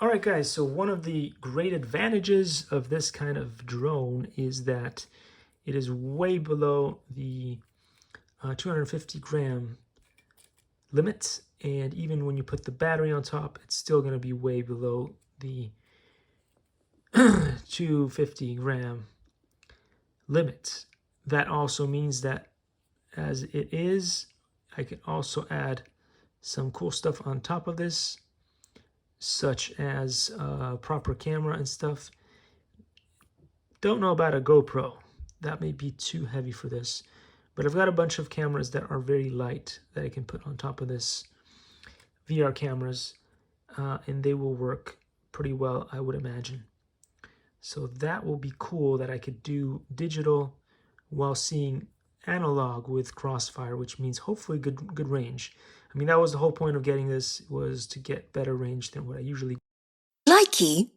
All right, guys, so one of the great advantages of this kind of drone is that it is way below the 250 gram limit. And even when you put the battery on top, it's still going to be way below the 250 gram limit. That also means that as it is, I can also add some cool stuff on top of this, such as proper camera and stuff. Don't know about a GoPro. That may be too heavy for this. But I've got a bunch of cameras that are very light that I can put on top of this. VR cameras. And they will work pretty well, I would imagine. So that will be cool that I could do digital while seeing analog with crossfire, which means hopefully good range. I mean, that was the whole point of getting this, was to get better range than what I usually Likey